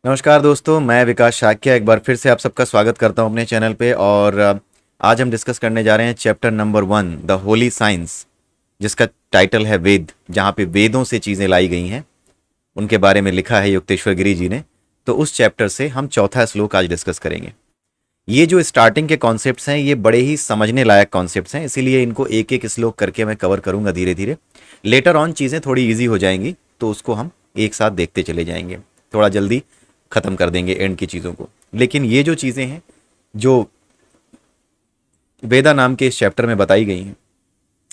नमस्कार दोस्तों, मैं विकास शाक्य एक बार फिर से आप सबका स्वागत करता हूं अपने चैनल पे। और आज हम डिस्कस करने जा रहे हैं chapter number 1 the Holi science, जिसका टाइटल है वेद, जहां पे वेदों से चीज़ें लाई गई हैं, उनके बारे में लिखा है युक्तेश्वर गिरी जी ने। तो उस चैप्टर से हम चौथा श्लोक आज डिस्कस करेंगे। ये जो स्टार्टिंग के कॉन्सेप्ट्स हैं ये बड़े ही समझने लायक कॉन्सेप्ट्स हैं, इसीलिए इनको एक एक श्लोक करके मैं कवर करूंगा धीरे धीरे। लेटर ऑन चीज़ें थोड़ी ईजी हो जाएंगी तो उसको हम एक साथ देखते चले जाएंगे, थोड़ा जल्दी ख़त्म कर देंगे एंड की चीज़ों को। लेकिन ये जो चीज़ें हैं जो वेदा नाम के इस चैप्टर में बताई गई हैं,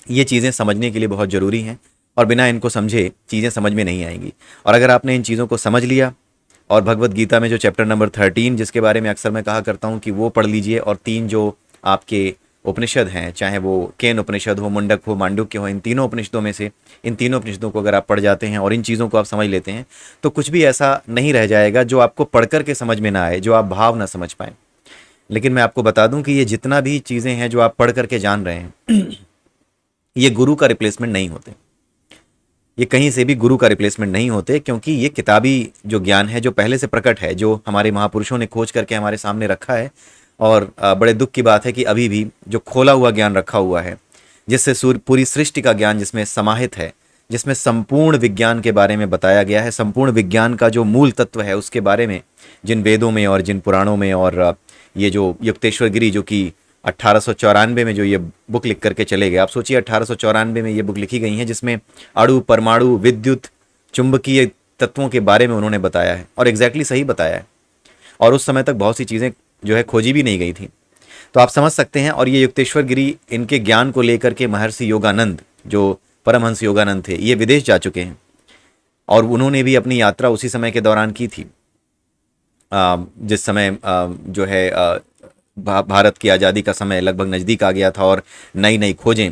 ये चीज़ें समझने के लिए बहुत ज़रूरी हैं और बिना इनको समझे चीज़ें समझ में नहीं आएंगी। और अगर आपने इन चीज़ों को समझ लिया और भगवत गीता में जो चैप्टर नंबर 13 जिसके बारे में अक्सर मैं कहा करता हूँ कि वो पढ़ लीजिए, और तीन जो आपके उपनिषद हैं, चाहे वो केन उपनिषद हो, मुंडक हो, मांडुक्य हो, इन तीनों उपनिषदों में से इन तीनों उपनिषदों को अगर आप पढ़ जाते हैं और इन चीज़ों को आप समझ लेते हैं तो कुछ भी ऐसा नहीं रह जाएगा जो आपको पढ़ कर के समझ में ना आए, जो आप भाव ना समझ पाएँ। लेकिन मैं आपको बता दूं कि ये जितना भी चीज़ें हैं जो आप पढ़ करके जान रहे हैं ये गुरु का रिप्लेसमेंट नहीं होते। ये कहीं से भी गुरु का रिप्लेसमेंट नहीं होते, क्योंकि ये किताबी जो ज्ञान है जो पहले से प्रकट है, जो हमारे महापुरुषों ने खोज करके हमारे सामने रखा है। और बड़े दुख की बात है कि अभी भी जो खोला हुआ ज्ञान रखा हुआ है, जिससे पूरी सृष्टि का ज्ञान जिसमें समाहित है, जिसमें संपूर्ण विज्ञान के बारे में बताया गया है, संपूर्ण विज्ञान का जो मूल तत्व है उसके बारे में जिन वेदों में और जिन पुराणों में, और ये जो युक्तेश्वर गिरी जो कि 1894 में जो ये बुक लिख करके चले गए। आप सोचिए 1894 में ये बुक लिखी गई है जिसमें अणु, परमाणु, विद्युत, चुंबकीय तत्वों के बारे में उन्होंने बताया है, और एग्जैक्टली सही बताया है। और उस समय तक बहुत सी चीज़ें जो है खोजी भी नहीं गई थी। तो आप समझ सकते हैं। और ये युक्तेश्वर गिरी इनके ज्ञान को लेकर के महर्षि योगानंद, जो परमहंस योगानंद थे, ये विदेश जा चुके हैं और उन्होंने भी अपनी यात्रा उसी समय के दौरान की थी, जिस समय जो है भारत की आज़ादी का समय लगभग नज़दीक आ गया था और नई नई खोजें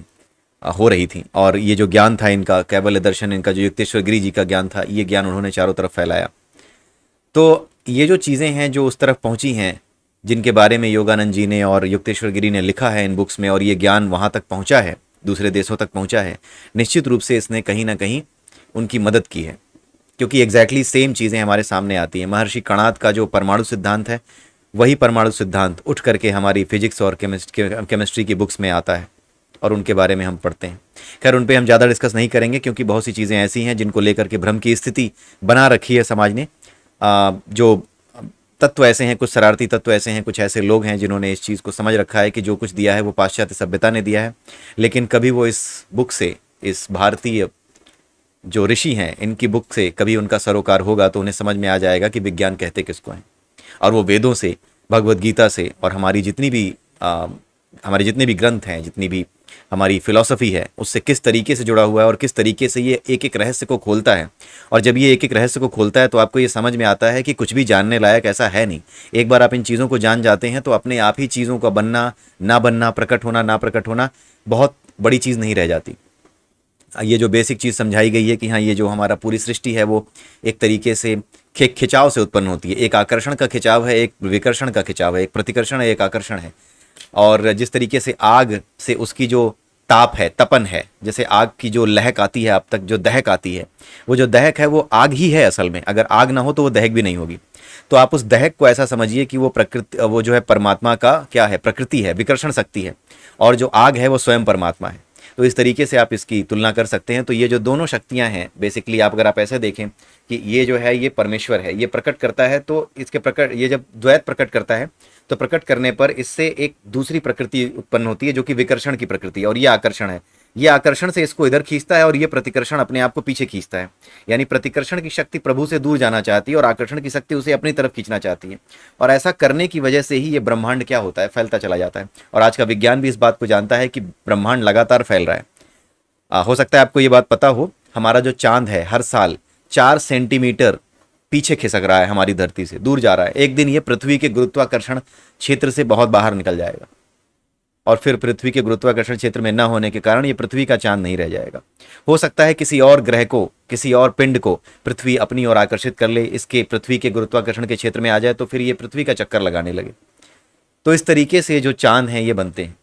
हो रही थी। और ये जो ज्ञान था इनका, कैवल्य दर्शन, इनका जो युक्तेश्वर गिरी जी का ज्ञान था, ये ज्ञान उन्होंने चारों तरफ फैलाया। तो ये जो चीज़ें हैं जो उस तरफ पहुंची हैं, जिनके बारे में योगानंद जी ने और युक्तेश्वर गिरी ने लिखा है इन बुक्स में, और ये ज्ञान वहाँ तक पहुँचा है, दूसरे देशों तक पहुँचा है, निश्चित रूप से इसने कहीं ना कहीं उनकी मदद की है। क्योंकि एग्जैक्टली सेम चीज़ें हमारे सामने आती हैं। महर्षि कणाद का जो परमाणु सिद्धांत है, वही परमाणु सिद्धांत उठ करके हमारी फिजिक्स और केमिस्ट्री की बुक्स में आता है और उनके बारे में हम पढ़ते हैं। खैर, उन पे हम ज़्यादा डिस्कस नहीं करेंगे क्योंकि बहुत सी चीज़ें ऐसी हैं जिनको लेकर के भ्रम की स्थिति बना रखी है समाज ने। जो तत्व ऐसे हैं, कुछ शरारती तत्व ऐसे हैं, कुछ ऐसे लोग हैं जिन्होंने इस चीज़ को समझ रखा है कि जो कुछ दिया है वो पाश्चात्य सभ्यता ने दिया है। लेकिन कभी वो इस बुक से, इस भारतीय जो ऋषि हैं इनकी बुक से कभी उनका सरोकार होगा तो उन्हें समझ में आ जाएगा कि विज्ञान कहते किसको हैं। और वो वेदों से, भगवत गीता से और हमारे जितने भी ग्रंथ हैं, जितनी भी हमारी फिलॉसफी है, उससे किस तरीके से जुड़ा हुआ है और किस तरीके से ये एक एक रहस्य को खोलता है। और जब ये एक एक रहस्य को खोलता है तो आपको ये समझ में आता है कि कुछ भी जानने लायक ऐसा है नहीं। एक बार आप इन चीज़ों को जान जाते हैं तो अपने आप ही चीज़ों का बनना, ना बनना, प्रकट होना, ना प्रकट होना बहुत बड़ी चीज़ नहीं रह जाती। ये जो बेसिक चीज़ समझाई गई है कि हाँ, ये जो हमारा पूरी सृष्टि है वो एक तरीके से खिंचाव से उत्पन्न होती है। एक आकर्षण का खिंचाव है, एक विकर्षण का खिंचाव है, एक प्रतिकर्षण है, एक आकर्षण है। और जिस तरीके से आग से उसकी जो ताप है, तपन है, जैसे आग की जो लहक आती है, अब तक जो दहक आती है, वो जो दहक है वो आग ही है असल में। अगर आग ना हो तो वो दहक भी नहीं होगी। तो आप उस दहक को ऐसा समझिए कि वो प्रकृति, वो जो है परमात्मा का क्या है, प्रकृति है, विकर्षण शक्ति है। और जो आग है वो स्वयं परमात्मा है। तो इस तरीके से आप इसकी तुलना कर सकते हैं। तो ये जो दोनों शक्तियां हैं, बेसिकली अगर आप ऐसे देखें कि ये जो है ये परमेश्वर है, ये प्रकट करता है, तो इसके प्रकट, ये जब द्वैत प्रकट करता है तो प्रकट करने पर इससे एक दूसरी प्रकृति उत्पन्न होती है जो कि विकर्षण की प्रकृति है, और ये आकर्षण है। ये आकर्षण से इसको इधर खींचता है और ये प्रतिकर्षण अपने आप को पीछे खींचता है। यानी प्रतिकर्षण की शक्ति प्रभु से दूर जाना चाहती है और आकर्षण की शक्ति उसे अपनी तरफ खींचना चाहती है। और ऐसा करने की वजह से ही ये ब्रह्मांड क्या होता है, फैलता चला जाता है। और आज का विज्ञान भी इस बात को जानता है कि ब्रह्मांड लगातार फैल रहा है। हो सकता है आपको ये बात पता हो, हमारा जो चांद है हर साल 4 सेंटीमीटर पीछे खिसक रहा है, हमारी धरती से दूर जा रहा है। एक दिन ये पृथ्वी के गुरुत्वाकर्षण क्षेत्र से बहुत बाहर निकल जाएगा और फिर पृथ्वी के गुरुत्वाकर्षण क्षेत्र में न होने के कारण ये पृथ्वी का चांद नहीं रह जाएगा। हो सकता है किसी और ग्रह को, किसी और पिंड को पृथ्वी अपनी ओर आकर्षित कर ले, इसके पृथ्वी के गुरुत्वाकर्षण के क्षेत्र में आ जाए तो फिर ये पृथ्वी का चक्कर लगाने लगे। तो इस तरीके से जो चांद हैं ये बनते हैं,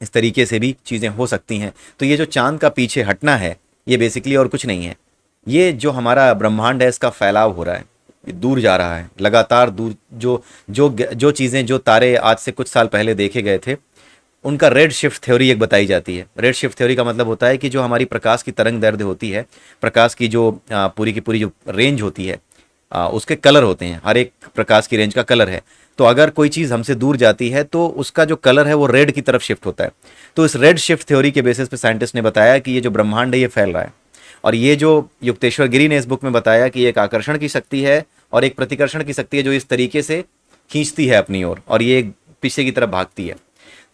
इस तरीके से भी चीज़ें हो सकती हैं। तो ये जो चांद का पीछे हटना है, ये बेसिकली और कुछ नहीं है, ये जो हमारा ब्रह्मांड है इसका फैलाव हो रहा है। ये दूर जा रहा है, लगातार दूर। जो चीज़ें, जो तारे आज से कुछ साल पहले देखे गए थे, उनका रेड शिफ्ट थ्योरी एक बताई जाती है। रेड शिफ्ट थ्योरी का मतलब होता है कि जो हमारी प्रकाश की तरंग दैर्ध्य होती है, प्रकाश की जो पूरी की पूरी जो रेंज होती है, उसके कलर होते हैं, हर एक प्रकाश की रेंज का कलर है। तो अगर कोई चीज़ हमसे दूर जाती है तो उसका जो कलर है वो रेड की तरफ शिफ्ट होता है। तो इस रेड शिफ्ट थ्योरी के बेसिस पे साइंटिस्ट ने बताया कि ये जो ब्रह्मांड है ये फैल रहा है। और ये जो युक्तेश्वर गिरी ने इस बुक में बताया कि एक आकर्षण की शक्ति है और एक प्रतिकर्षण की शक्ति है जो इस तरीके से खींचती है अपनी ओर, और ये पीछे की तरफ भागती है।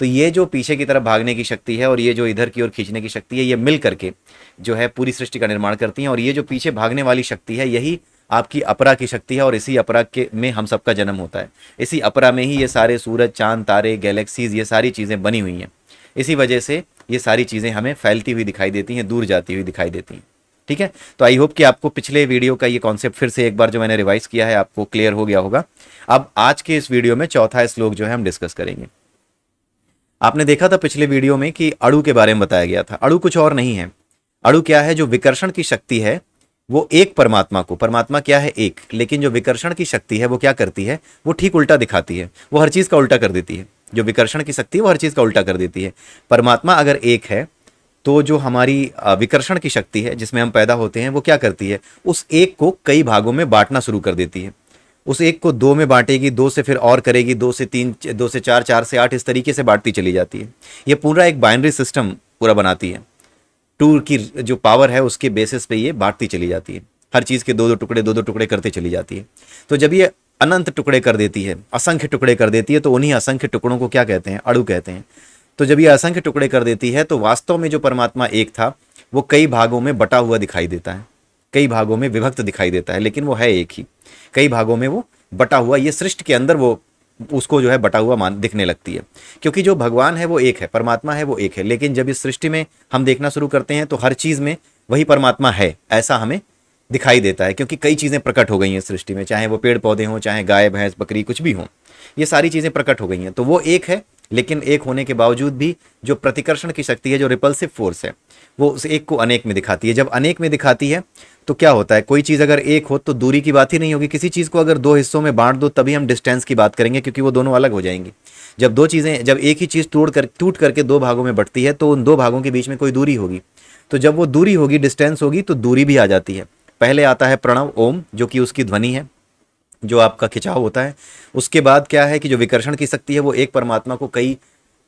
तो ये जो पीछे की तरफ भागने की शक्ति है और ये जो इधर की ओर खींचने की शक्ति है, ये मिल करके जो है पूरी सृष्टि का निर्माण करती हैं। और ये जो पीछे भागने वाली शक्ति है, यही आपकी अपरा की शक्ति है, और इसी अपरा के में हम सबका जन्म होता है। इसी अपरा में ही ये सारे सूरज, चांद, तारे, गैलेक्सीज, ये सारी चीज़ें बनी हुई हैं। इसी वजह से ये सारी चीज़ें हमें फैलती हुई दिखाई देती हैं, दूर जाती हुई दिखाई देती हैं। ठीक है, तो आई होप कि आपको पिछले वीडियो का ये कॉन्सेप्ट फिर से एक बार जो मैंने रिवाइज किया है आपको क्लियर हो गया होगा। अब आज के इस वीडियो में चौथा श्लोक जो है हम डिस्कस करेंगे। आपने देखा था पिछले वीडियो में कि अणु के बारे में बताया गया था। अणु कुछ और नहीं है। अणु क्या है? जो विकर्षण की शक्ति है वो एक परमात्मा को, परमात्मा क्या है? एक, लेकिन जो विकर्षण की शक्ति है वो क्या करती है? वो ठीक उल्टा दिखाती है, वो हर चीज़ का उल्टा कर देती है। जो विकर्षण की शक्ति है वो हर चीज़ का उल्टा कर देती है। परमात्मा अगर एक है तो जो हमारी विकर्षण की शक्ति है जिसमें हम पैदा होते हैं वो क्या करती है? उस एक को कई भागों में बांटना शुरू कर देती है। उस एक को दो में बांटेगी, दो से फिर और करेगी, दो से तीन, दो से चार, चार से आठ, इस तरीके से बांटती चली जाती है। ये पूरा एक बाइनरी सिस्टम पूरा बनाती है। टू की जो पावर है उसके बेसिस पे ये बांटती चली जाती है। हर चीज़ के दो दो टुकड़े करते चली जाती है। तो जब ये अनंत टुकड़े कर देती है, असंख्य टुकड़े कर देती है, तो उन्हीं असंख्य टुकड़ों को क्या कहते हैं? अणु कहते हैं। तो जब ये असंख्य टुकड़े कर देती है तो वास्तव में जो परमात्मा एक था वो कई भागों में बटा हुआ दिखाई देता है, कई भागों में विभक्त दिखाई देता है, लेकिन वो है एक ही। कई भागों में वो बटा हुआ, ये सृष्टि के अंदर वो उसको जो है बटा हुआ मान दिखने लगती है। क्योंकि जो भगवान है वो एक है, परमात्मा है वो एक है, लेकिन जब इस सृष्टि में हम देखना शुरू करते हैं तो हर चीज़ में वही परमात्मा है ऐसा हमें दिखाई देता है। क्योंकि कई चीज़ें प्रकट हो गई हैं सृष्टि में, चाहे वो पेड़ पौधे हों, चाहे गाय भैंस बकरी कुछ भी हों, ये सारी चीज़ें प्रकट हो गई हैं। तो वो एक है, लेकिन एक होने के बावजूद भी जो प्रतिकर्षण की शक्ति है, जो रिपल्सिव फोर्स है, वो उस एक को अनेक में दिखाती है। जब अनेक में दिखाती है तो क्या होता है? कोई चीज़ अगर एक हो तो दूरी की बात ही नहीं होगी। किसी चीज़ को अगर दो हिस्सों में बांट दो तभी हम डिस्टेंस की बात करेंगे, क्योंकि वो दोनों अलग हो जाएंगी। जब दो चीज़ें, जब एक ही चीज़ टूट करके दो भागों में बटती है तो उन दो भागों के बीच में कोई दूरी होगी। तो जब वो दूरी होगी, डिस्टेंस होगी, तो दूरी भी आ जाती है। पहले आता है प्रणव ओम, जो कि उसकी ध्वनि है, जो आपका खिंचाव होता है। उसके बाद क्या है कि जो विकर्षण की शक्ति है वो एक परमात्मा को कई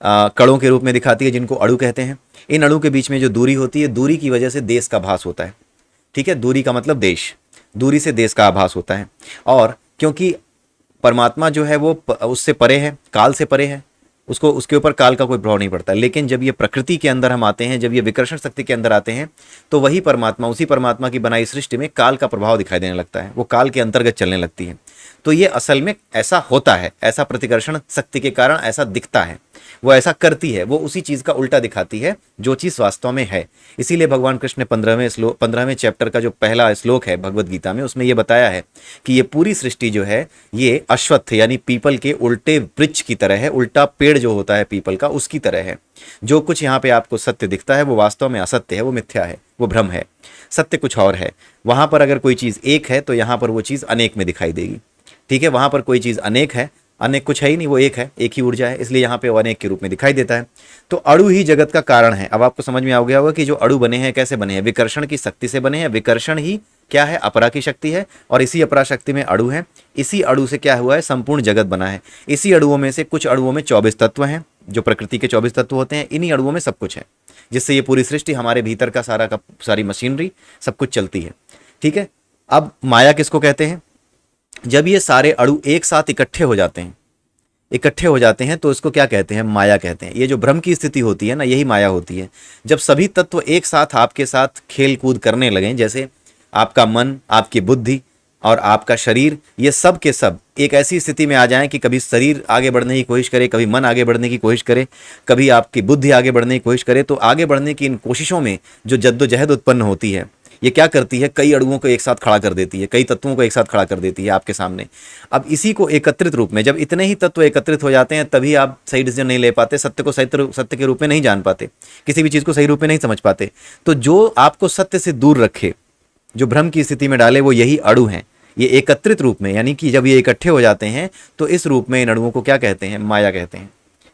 कणों के रूप में दिखाती है, जिनको अणु कहते हैं। इन अणु के बीच में जो दूरी होती है, दूरी की वजह से देश का भास होता है। ठीक है, दूरी का मतलब देश, दूरी से देश का आभास होता है। और क्योंकि परमात्मा जो है वो उससे परे है, काल से परे है, उसको उसके ऊपर काल का कोई प्रभाव नहीं पड़ता। लेकिन जब ये प्रकृति के अंदर हम आते हैं, जब ये विकर्षण शक्ति के अंदर आते हैं, तो वही परमात्मा, उसी परमात्मा की बनाई सृष्टि में काल का प्रभाव दिखाई देने लगता है। वो काल के अंतर्गत चलने लगती है। तो ये असल में ऐसा होता है, ऐसा प्रतिकर्षण शक्ति के कारण ऐसा दिखता है, वो ऐसा करती है, वो उसी चीज़ का उल्टा दिखाती है जो चीज़ वास्तव में है। इसीलिए भगवान कृष्ण ने 15वें चैप्टर का जो पहला श्लोक है भगवद गीता में, उसमें ये बताया है कि ये पूरी सृष्टि जो है ये अश्वत्थ यानी पीपल के उल्टे वृक्ष की तरह है, उल्टा पेड़ जो होता है पीपल का, उसकी तरह है। जो कुछ यहाँ पे आपको सत्य दिखता है वो वास्तव में असत्य है, वो मिथ्या है, वो भ्रम है। सत्य कुछ और है। वहाँ पर अगर कोई चीज़ एक है तो यहाँ पर वो चीज़ अनेक में दिखाई देगी। ठीक है, वहाँ पर कोई चीज़ अनेक है, अनेक कुछ है ही नहीं, वो एक है, एक ही ऊर्जा है, इसलिए यहाँ पे वो अनेक के रूप में दिखाई देता है। तो अणु ही जगत का कारण है। अब आपको समझ में आ गया होगा कि जो अणु बने हैं कैसे बने हैं? विकर्षण की शक्ति से बने हैं। विकर्षण ही क्या है? अपरा की शक्ति है, और इसी अपरा शक्ति में अणु है। इसी अणु से क्या हुआ है? संपूर्ण जगत बना है। इसी अणुओं में से कुछ अणुओं में 24 तत्व हैं, जो प्रकृति के 24 तत्व होते हैं। इन्हीं अणुओं में सब कुछ है, जिससे ये पूरी सृष्टि, हमारे भीतर का सारी मशीनरी सब कुछ चलती है। ठीक है, अब माया किसको कहते हैं? जब ये सारे अणु एक साथ इकट्ठे हो जाते हैं तो इसको क्या कहते हैं? माया कहते हैं। ये जो भ्रम की स्थिति होती है ना, यही माया होती है। जब सभी तत्व एक साथ आपके साथ खेल कूद करने लगें, जैसे आपका मन, आपकी बुद्धि और आपका शरीर, ये सब के सब एक ऐसी स्थिति में आ जाएं कि कभी शरीर आगे बढ़ने की कोशिश करे, कभी मन आगे बढ़ने की कोशिश करे, कभी आपकी बुद्धि आगे बढ़ने की कोशिश करे, तो आगे बढ़ने की इन कोशिशों में जो जद्दोजहद उत्पन्न होती है, ये क्या करती है? कई अणुओं को एक साथ खड़ा कर देती है, कई तत्वों को एक साथ खड़ा कर देती है आपके सामने। अब इसी को एकत्रित रूप में, जब इतने ही तत्व एकत्रित हो जाते हैं तभी आप सही डिसीजन नहीं ले पाते, सत्य को सत्य के रूप में नहीं जान पाते, किसी भी चीज़ को सही रूप में नहीं समझ पाते। तो जो आपको सत्य से दूर रखे, जो भ्रम की स्थिति में डाले, वो यही अणु हैं। ये एकत्रित रूप में, यानी कि जब ये इकट्ठे हो जाते हैं तो इस रूप में इन अणुओं को क्या कहते हैं? माया कहते हैं।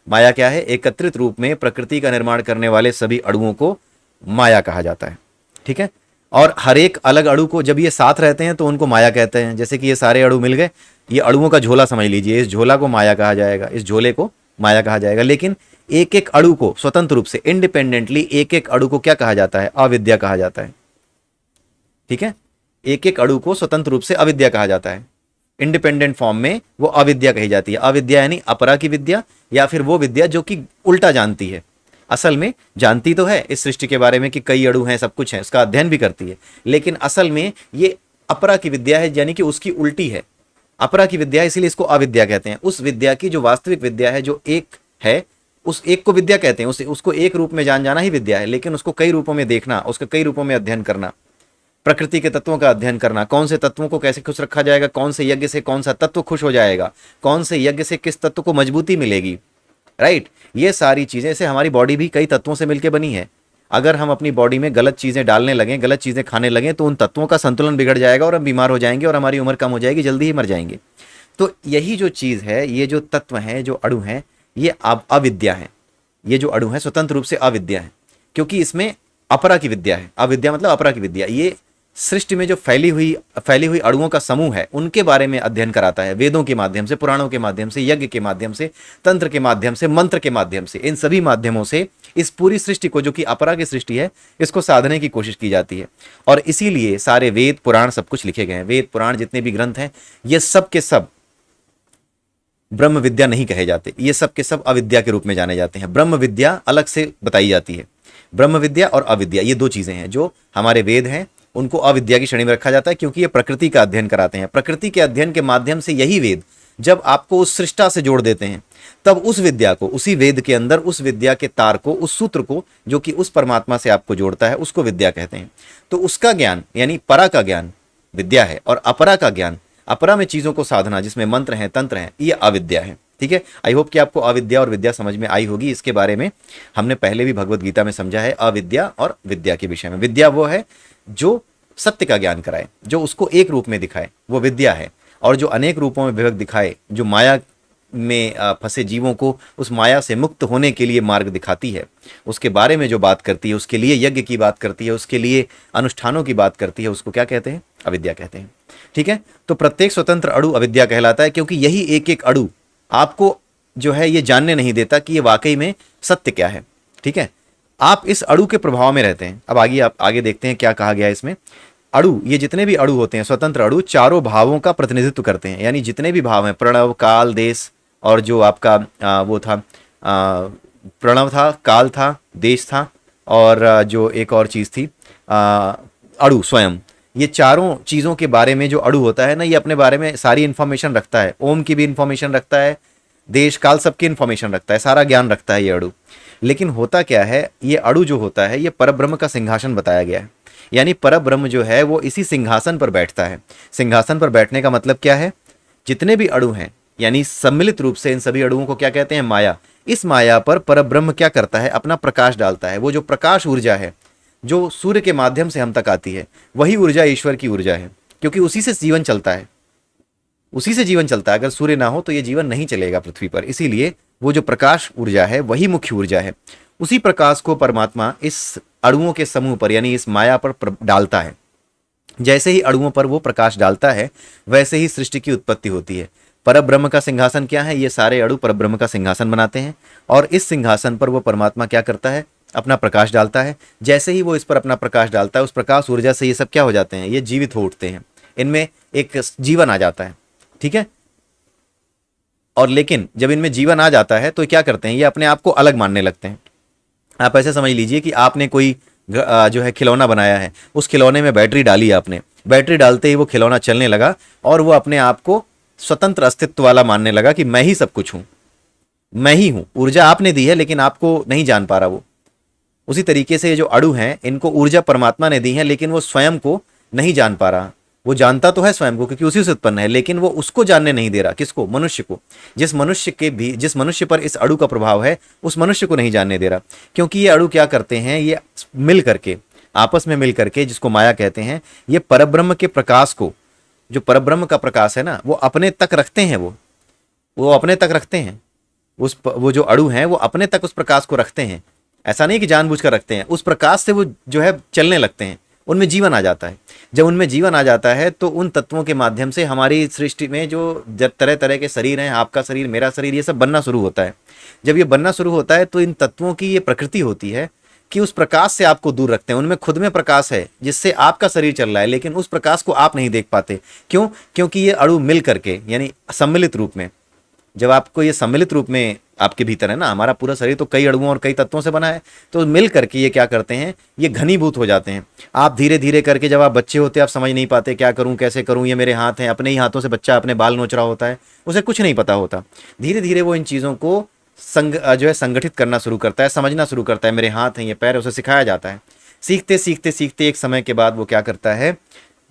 माया क्या है? एकत्रित रूप में प्रकृति का निर्माण करने वाले सभी अणुओं को माया कहा जाता है। ठीक है। और हर एक अलग अणु को जब ये साथ रहते हैं तो उनको माया कहते हैं। जैसे कि ये सारे अणु मिल गए, ये अणुओं का झोला समझ लीजिए, इस झोला को माया कहा जाएगा, इस झोले को माया कहा जाएगा। लेकिन एक एक अणु को स्वतंत्र रूप से, इंडिपेंडेंटली एक एक अणु को क्या कहा जाता है? अविद्या कहा जाता है। ठीक है। एक एक अणु को स्वतंत्र रूप से अविद्या कहा जाता है। इंडिपेंडेंट फॉर्म में वो अविद्या कही जाती है। अविद्या यानी अपरा की विद्या, या फिर वो विद्या जो कि उल्टा जानती है। असल में जानती तो है इस सृष्टि के बारे में कि कई अणु हैं, सब कुछ है, उसका अध्ययन भी करती है, लेकिन असल में ये अपरा की विद्या है, यानी कि उसकी उल्टी है। अपरा की विद्या है, इसीलिए इसको अविद्या कहते हैं। उस विद्या की जो वास्तविक विद्या है, जो एक है, उस एक को विद्या कहते हैं। उसको एक रूप में जान जाना ही विद्या है, लेकिन उसको कई रूपों में देखना, उसके कई रूपों में अध्ययन करना, प्रकृति के तत्वों का अध्ययन करना, कौन से तत्वों को कैसे खुश रखा जाएगा, कौन से यज्ञ से कौन सा तत्व खुश हो जाएगा, कौन से यज्ञ से किस तत्व को मजबूती मिलेगी। राइट। ये सारी चीजें से हमारी बॉडी भी कई तत्वों से मिलकर बनी है। अगर हम अपनी बॉडी में गलत चीजें डालने लगें, गलत चीजें खाने लगें, तो उन तत्वों का संतुलन बिगड़ जाएगा और हम बीमार हो जाएंगे और हमारी उम्र कम हो जाएगी, जल्दी ही मर जाएंगे। तो यही जो चीज है, ये जो तत्व हैं, जो अणु हैं, ये अविद्या है। ये जो अणु है स्वतंत्र रूप से अविद्या है, क्योंकि इसमें अपरा की विद्या है। अविद्या मतलब अपरा की विद्या। ये सृष्टि में जो फैली हुई अणुओं का समूह है, उनके बारे में अध्ययन कराता है, वेदों के माध्यम से, पुराणों के माध्यम से, यज्ञ के माध्यम से, तंत्र के माध्यम से, मंत्र के माध्यम से। इन सभी माध्यमों से इस पूरी सृष्टि को, जो कि अपरा की सृष्टि है, इसको साधने की कोशिश की जाती है। और इसीलिए सारे वेद पुराण सब कुछ लिखे गए हैं। वेद पुराण जितने भी ग्रंथ हैं, ये सब के सब ब्रह्म विद्या नहीं कहे जाते, ये सब के सब अविद्या के रूप में जाने जाते हैं। ब्रह्म विद्या अलग से बताई जाती है। ब्रह्म विद्या और अविद्या ये दो चीजें हैं। जो हमारे वेद हैं उनको अविद्या की श्रेणी में रखा जाता है, क्योंकि ये प्रकृति का अध्ययन कराते हैं। प्रकृति के अध्ययन के माध्यम से यही वेद जब आपको उस सृष्टा से जोड़ देते हैं, तब उस विद्या को, उसी वेद के अंदर उस विद्या के तार को, उस सूत्र को, जो कि उस परमात्मा से आपको जोड़ता है, उसको विद्या कहते हैं। तो उसका ज्ञान यानी परा का ज्ञान विद्या है, और अपरा का ज्ञान, अपरा में चीजों को साधना, जिसमें मंत्र हैं, तंत्र हैं, ये अविद्या है। ठीक है। आई होप कि आपको अविद्या और विद्या समझ में आई होगी। इसके बारे में हमने पहले भी भगवत गीता में समझा है। अविद्या और विद्या के विषय में, विद्या वो है जो सत्य का ज्ञान कराए, जो उसको एक रूप में दिखाए, वो विद्या है। और जो अनेक रूपों में विभक्त दिखाए, जो माया में फंसे जीवों को उस माया से मुक्त होने के लिए मार्ग दिखाती है, उसके बारे में जो बात करती है, उसके लिए यज्ञ की बात करती है, उसके लिए अनुष्ठानों की बात करती है, उसको क्या कहते हैं? अविद्या कहते हैं। ठीक है। तो प्रत्येक स्वतंत्र अणु अविद्या कहलाता है, क्योंकि यही एक एक अणु आपको जो है ये जानने नहीं देता कि ये वाकई में सत्य क्या है। ठीक है। आप इस अणु के प्रभाव में रहते हैं। अब आप आगे देखते हैं क्या कहा गया है इसमें। अणु, ये जितने भी अणु होते हैं, स्वतंत्र अणु, चारों भावों का प्रतिनिधित्व करते हैं। यानी जितने भी भाव हैं, प्रणव, काल, देश, और जो आपका वो था, प्रणव था, काल था, देश था, और जो एक और चीज़ थी, अणु स्वयं। ये चारों चीज़ों के बारे में जो अणु होता है ना, ये अपने बारे में सारी इन्फॉर्मेशन रखता है। ओम की भी इन्फॉर्मेशन रखता है, देश काल सबकी इन्फॉर्मेशन रखता है, सारा ज्ञान रखता है ये अणु। लेकिन होता क्या है, ये अणु जो होता है, ये परब्रह्म का सिंहासन बताया गया है। यानी परब्रह्म जो है वो इसी सिंहासन पर बैठता है। सिंहासन पर बैठने का मतलब क्या है? जितने भी अणु हैं, यानी सम्मिलित रूप से इन सभी अणुओं को क्या कहते हैं? माया। इस माया पर परब्रह्म क्या करता है? अपना प्रकाश डालता है। वो जो प्रकाश ऊर्जा है, जो सूर्य के माध्यम से हम तक आती है, वही ऊर्जा ईश्वर की ऊर्जा है, क्योंकि उसी से जीवन चलता है। उसी से जीवन चलता है। अगर सूर्य ना हो तो ये जीवन नहीं चलेगा पृथ्वी पर। इसीलिए वो जो प्रकाश ऊर्जा है वही मुख्य ऊर्जा है। उसी प्रकाश को परमात्मा इस अणुओं के समूह पर, यानी इस माया पर डालता है। जैसे ही अणुओं पर वो प्रकाश डालता है, वैसे ही सृष्टि की उत्पत्ति होती है। परब्रह्म का सिंहासन क्या है? ये सारे अणु परब्रह्म का सिंहासन बनाते हैं, और इस सिंहासन पर वो परमात्मा क्या करता है? अपना प्रकाश डालता है। जैसे ही वो इस पर अपना प्रकाश डालता है, उस प्रकाश ऊर्जा से ये सब क्या हो जाते हैं? ये जीवित हो उठते हैं, इनमें एक जीवन आ जाता है। ठीक है। और लेकिन जब इनमें जीवन आ जाता है तो क्या करते हैं? ये अपने आप को अलग मानने लगते हैं। आप ऐसे समझ लीजिए कि आपने कोई जो है खिलौना बनाया है, उस खिलौने में बैटरी डाली आपने, बैटरी डालते ही वो खिलौना चलने लगा, और वो अपने आप को स्वतंत्र अस्तित्व वाला मानने लगा कि मैं ही सब कुछ हूं, मैं ही हूं। ऊर्जा आपने दी है, लेकिन आपको नहीं जान पा रहा वो। उसी तरीके से ये जो अणु हैं, इनको ऊर्जा परमात्मा ने दी है, लेकिन वो स्वयं को नहीं जान पा रहा। वो जानता तो है स्वयं को, क्योंकि उसी से उत्पन्न है, लेकिन वो उसको जानने नहीं दे रहा। किसको? मनुष्य को। जिस मनुष्य पर इस अणु का प्रभाव है, उस मनुष्य को नहीं जानने दे रहा। क्योंकि ये अणु क्या करते हैं? ये मिल करके, आपस में मिल करके, जिसको माया कहते हैं, ये परब्रह्म के प्रकाश को जो परब्रह्म का प्रकाश है ना, वो अपने तक रखते हैं, वो अपने तक रखते हैं। वो जो अणु हैं वो अपने तक उस प्रकाश को रखते हैं। ऐसा नहीं कि जानबूझकर रखते हैं, उस प्रकाश से वो जो है चलने लगते हैं, उनमें जीवन आ जाता है। जब उनमें जीवन आ जाता है तो उन तत्वों के माध्यम से हमारी सृष्टि में जो जब तरह तरह के शरीर हैं, आपका शरीर, मेरा शरीर, ये सब बनना शुरू होता है। जब ये बनना शुरू होता है तो इन तत्वों की ये प्रकृति होती है कि उस प्रकाश से आपको दूर रखते हैं। उनमें खुद में प्रकाश है जिससे आपका शरीर चल रहा है, लेकिन उस प्रकाश को आप नहीं देख पाते। क्यों? क्योंकि ये अणु मिल करके, यानी सम्मिलित रूप में, जब आपको ये सम्मिलित रूप में आपके भीतर है ना, हमारा पूरा शरीर तो कई अणुओं और कई तत्वों से बना है, तो मिल करके ये क्या करते हैं, ये घनीभूत हो जाते हैं। आप धीरे धीरे करके, जब आप बच्चे होते हैं, आप समझ नहीं पाते क्या करूं, कैसे करूं, ये मेरे हाथ हैं, अपने ही हाथों से बच्चा अपने बाल नोच रहा होता है, उसे कुछ नहीं पता होता। धीरे धीरे वो इन चीज़ों को जो है संगठित करना शुरू करता है, समझना शुरू करता है, मेरे हाथ हैं, ये पैर है, उसे सिखाया जाता है। सीखते सीखते सीखते एक समय के बाद वो क्या करता है,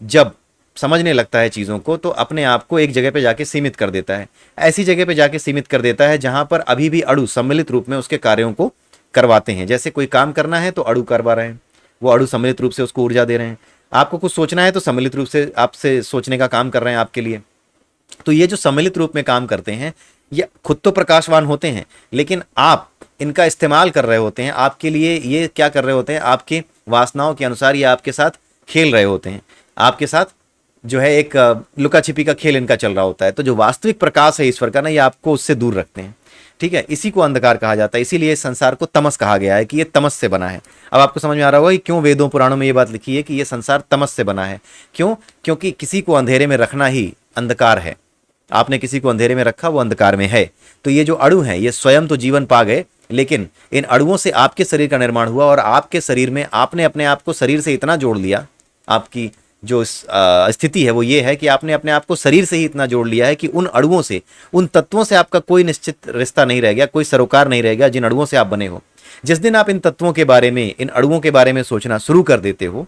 जब समझने लगता है चीज़ों को, तो अपने आप को एक जगह पे जाके सीमित कर देता है। ऐसी जगह पे जाके सीमित कर देता है जहां पर अभी भी अणु सम्मिलित रूप में उसके कार्यों को करवाते हैं। जैसे कोई काम करना है तो अणु करवा रहे हैं, वो अणु सम्मिलित रूप से उसको ऊर्जा दे रहे हैं। आपको कुछ सोचना है तो सम्मिलित रूप से आपसे सोचने का काम कर रहे हैं आपके लिए। तो ये जो सम्मिलित रूप में काम करते हैं, ये खुद तो प्रकाशवान होते हैं, लेकिन आप इनका इस्तेमाल कर रहे होते हैं। आपके लिए ये क्या कर रहे होते हैं, आपकी वासनाओं के अनुसार ये आपके साथ खेल रहे होते हैं। आपके साथ जो है एक लुका छिपी का खेल इनका चल रहा होता है। तो जो वास्तविक प्रकाश है ईश्वर का ना, ये आपको उससे दूर रखते हैं। ठीक है, इसी को अंधकार कहा जाता है। इसीलिए इस संसार को तमस कहा गया है कि ये तमस से बना है। अब आपको समझ में आ रहा होगा कि क्यों वेदों पुराणों में ये बात लिखी है कि ये संसार तमस से बना है। क्यों? क्योंकि किसी को अंधेरे में रखना ही अंधकार है। आपने किसी को अंधेरे में रखा, वो अंधकार में है। तो ये जो अणु हैं, ये स्वयं तो जीवन पा गए, लेकिन इन अणुओं से आपके शरीर का निर्माण हुआ, और आपके शरीर में आपने अपने आप को शरीर से इतना जोड़ लिया। आपकी जो स्थिति है वो ये है कि आपने अपने आप को शरीर से ही इतना जोड़ लिया है कि उन अणुओं से, उन तत्वों से आपका कोई निश्चित रिश्ता नहीं रह गया, कोई सरोकार नहीं रह गया जिन अणुओं से आप बने हो। जिस दिन आप इन तत्वों के बारे में, इन अणुओं के बारे में सोचना शुरू कर देते हो,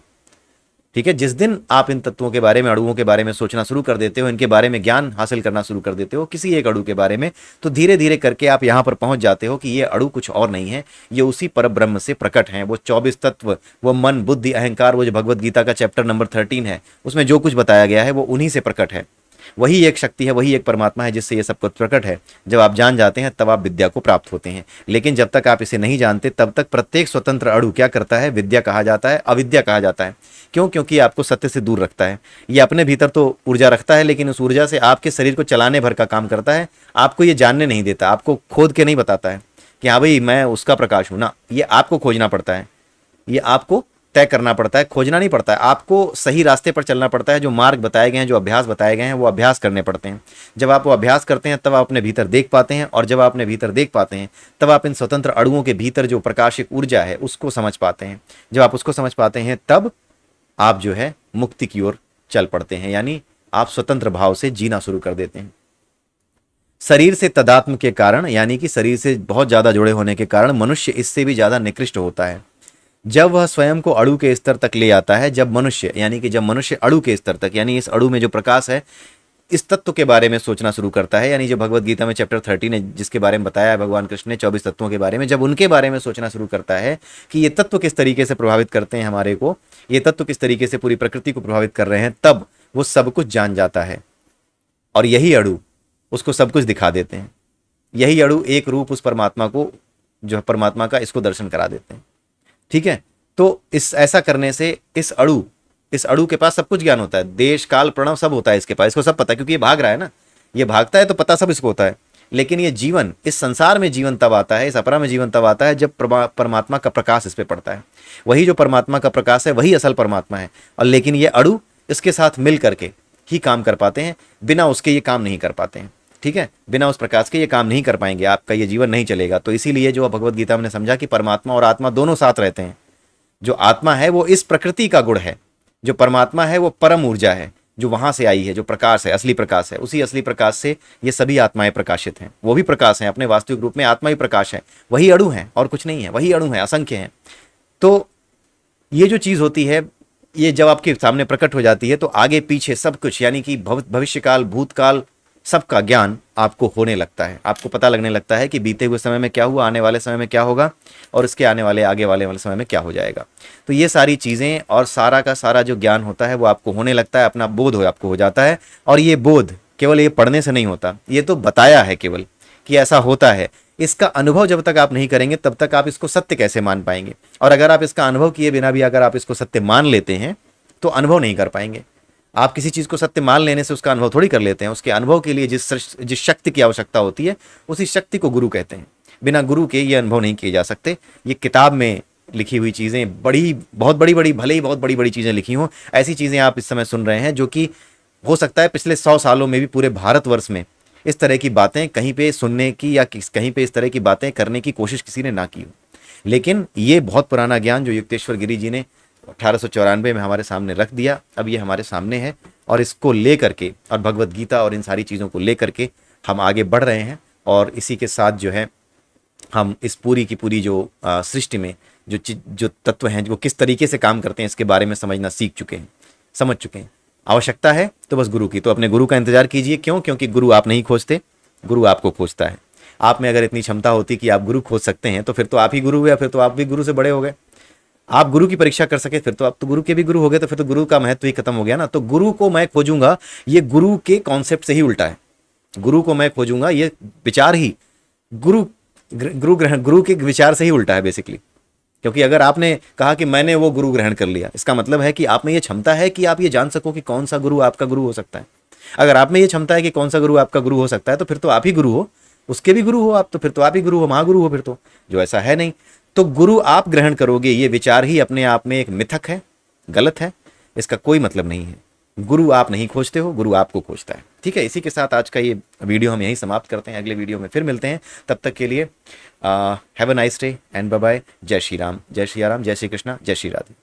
ठीक है, जिस दिन आप इन तत्वों के बारे में, अणुओं के बारे में सोचना शुरू कर देते हो, इनके बारे में ज्ञान हासिल करना शुरू कर देते हो, किसी एक अणु के बारे में, तो धीरे धीरे करके आप यहाँ पर पहुंच जाते हो कि ये अणु कुछ और नहीं है, ये उसी परब्रह्म से प्रकट हैं। वो 24 तत्व, वो मन, बुद्धि, अहंकार, वो जो भगवत गीता का चैप्टर नंबर 13 है, उसमें जो कुछ बताया गया है वो उन्हीं से प्रकट है। वही एक शक्ति है, वही एक परमात्मा है जिससे ये सब कुछ प्रकट है। जब आप जान जाते हैं तब आप विद्या को प्राप्त होते हैं, लेकिन जब तक आप इसे नहीं जानते तब तक प्रत्येक स्वतंत्र अणु क्या करता है, विद्या कहा जाता है, अविद्या कहा जाता है। क्यों? क्योंकि आपको सत्य से दूर रखता है। ये अपने भीतर तो ऊर्जा रखता है, लेकिन उस ऊर्जा से आपके शरीर को चलाने भर का काम करता है। आपको ये जानने नहीं देता, आपको खोद के नहीं बताता है कि हाँ भाई मैं उसका प्रकाश हूँ ना। ये आपको खोजना पड़ता है, ये आपको तय करना पड़ता है, खोजना नहीं पड़ता है। आपको सही रास्ते पर चलना पड़ता है। जो मार्ग बताए गए हैं, जो अभ्यास बताए गए हैं, वो अभ्यास करने पड़ते हैं। जब आप वो अभ्यास करते हैं तब आप अपने भीतर देख पाते हैं, और जब आप अपने भीतर देख पाते हैं तब आप इन स्वतंत्र अणुओं के भीतर जो प्रकाशिक ऊर्जा है उसको समझ पाते हैं। जब आप उसको समझ पाते हैं तब आप जो है मुक्ति की ओर चल पड़ते हैं, यानी आप स्वतंत्र भाव से जीना शुरू कर देते हैं। शरीर से तदात्म के कारण, यानी कि शरीर से बहुत ज़्यादा जुड़े होने के कारण मनुष्य इससे भी ज़्यादा निकृष्ट होता है। जब वह स्वयं को अणु के स्तर तक ले आता है, जब मनुष्य, यानी कि जब मनुष्य अणु के स्तर तक, यानी इस अणु में जो प्रकाश है, इस तत्व के बारे में सोचना शुरू करता है, यानी जो भगवत गीता में चैप्टर 13 है जिसके बारे में बताया है भगवान कृष्ण ने 24 तत्वों के बारे में, जब उनके बारे में सोचना शुरू करता है कि ये तत्व किस तरीके से प्रभावित करते हैं हमारे को, ये तत्व किस तरीके से पूरी प्रकृति को प्रभावित कर रहे हैं, तब वो सब कुछ जान जाता है। और यही अणु उसको सब कुछ दिखा देते हैं। यही अणु एक रूप उस परमात्मा को, जो परमात्मा का, इसको दर्शन करा देते हैं। ठीक है, तो इस ऐसा करने से इस अणु के पास सब कुछ ज्ञान होता है, देश काल प्रणव सब होता है इसके पास, इसको सब पता है, क्योंकि ये भाग रहा है ना, ये भागता है तो पता सब इसको होता है। लेकिन ये जीवन, इस संसार में जीवन तब आता है, इस अपरा में जीवन तब आता है जब परमात्मा का प्रकाश इस पे पड़ता है। वही जो परमात्मा का प्रकाश है वही असल परमात्मा है। और लेकिन ये अणु इसके साथ मिल करके ही काम कर पाते हैं, बिना उसके ये काम नहीं कर पाते हैं। ठीक है, बिना उस प्रकाश के ये काम नहीं कर पाएंगे, आपका ये जीवन नहीं चलेगा। तो इसीलिए जो भगवत गीता में समझा कि परमात्मा और आत्मा दोनों साथ रहते हैं। जो आत्मा है वो इस प्रकृति का गुण है, जो परमात्मा है वो परम ऊर्जा है, जो वहां से आई है, जो प्रकाश है, असली प्रकाश है। उसी असली प्रकाश से ये सभी आत्माएं प्रकाशित हैं। वो भी प्रकाश हैं अपने वास्तविक रूप में, आत्मा ही प्रकाश है। वही अणु है और कुछ नहीं है, वही अणु है, असंख्य हैं। तो ये जो चीज़ होती है, ये जब आपके सामने प्रकट हो जाती है तो आगे पीछे सब कुछ, यानी कि भविष्यकाल, भूतकाल, सबका ज्ञान आपको होने लगता है, आपको पता लगने लगता है कि बीते हुए समय में क्या हुआ, आने वाले समय में क्या होगा और इसके आने वाले आगे वाले समय में क्या हो जाएगा। तो ये सारी चीज़ें और सारा का सारा जो ज्ञान होता है वो आपको होने लगता है, अपना बोध हो आपको हो जाता है। और ये बोध केवल ये पढ़ने से नहीं होता, ये तो बताया है केवल कि ऐसा होता है। इसका अनुभव जब तक आप नहीं करेंगे तब तक आप इसको सत्य कैसे मान पाएंगे। और अगर आप इसका अनुभव किए बिना भी अगर आप इसको सत्य मान लेते हैं तो अनुभव नहीं कर पाएंगे। आप किसी चीज़ को सत्य मान लेने से उसका अनुभव थोड़ी कर लेते हैं। उसके अनुभव के लिए जिस शक्ति की आवश्यकता होती है उसी शक्ति को गुरु कहते हैं। बिना गुरु के ये अनुभव नहीं किए जा सकते। ये किताब में लिखी हुई चीज़ें बहुत बड़ी बड़ी, भले ही बहुत बड़ी बड़ी चीज़ें लिखी हों, ऐसी चीज़ें आप इस समय सुन रहे हैं जो कि हो सकता है पिछले 100 सालों में भी पूरे भारतवर्ष में इस तरह की बातें कहीं पे सुनने की या कहीं पे इस तरह की बातें करने की कोशिश किसी ने ना की हो। लेकिन ये बहुत पुराना ज्ञान जो युक्तेश्वर गिरि जी ने 1894 में हमारे सामने रख दिया, अब ये हमारे सामने है और इसको ले करके और भगवत गीता और इन सारी चीज़ों को ले करके हम आगे बढ़ रहे हैं। और इसी के साथ जो है हम इस पूरी की पूरी जो सृष्टि में जो तत्व हैं वो किस तरीके से काम करते हैं इसके बारे में समझना सीख चुके हैं, समझ चुके हैं। आवश्यकता है तो बस गुरु की, तो अपने गुरु का इंतजार कीजिए। क्यों? क्योंकि गुरु आप नहीं खोजते, गुरु आपको खोजता है। आप में अगर इतनी क्षमता होती कि आप गुरु खोज सकते हैं तो फिर तो आप ही गुरु हुए, फिर तो आप भी गुरु से बड़े हो गए। आप गुरु की परीक्षा कर सके फिर तो आप तो गुरु के भी गुरु हो गए, तो फिर तो गुरु का महत्व ही खत्म हो गया ना। तो गुरु को मैं खोजूंगा, ये गुरु के कॉन्सेप्ट से ही उल्टा है। गुरु को मैं खोजूंगा, ये विचार ही गुरु के विचार से ही उल्टा है बेसिकली। क्योंकि अगर आपने कहा कि मैंने वो गुरु ग्रहण कर लिया, इसका मतलब है कि आप में ये क्षमता है कि आप ये जान सको कि कौन सा गुरु आपका गुरु हो सकता है। अगर आप में ये क्षमता है कि कौन सा गुरु आपका गुरु हो सकता है तो फिर तो आप ही गुरु हो, उसके भी गुरु हो आप, तो फिर तो आप ही गुरु हो, महागुरु हो फिर तो। जो ऐसा है नहीं, तो गुरु आप ग्रहण करोगे, ये विचार ही अपने आप में एक मिथक है, गलत है, इसका कोई मतलब नहीं है। गुरु आप नहीं खोजते हो, गुरु आपको खोजता है। ठीक है, इसी के साथ आज का ये वीडियो हम यहीं समाप्त करते हैं। अगले वीडियो में फिर मिलते हैं, तब तक के लिए have a nice day and bye bye. जय श्री राम, जय श्री राम, जय श्री कृष्णा, जय श्री राधे।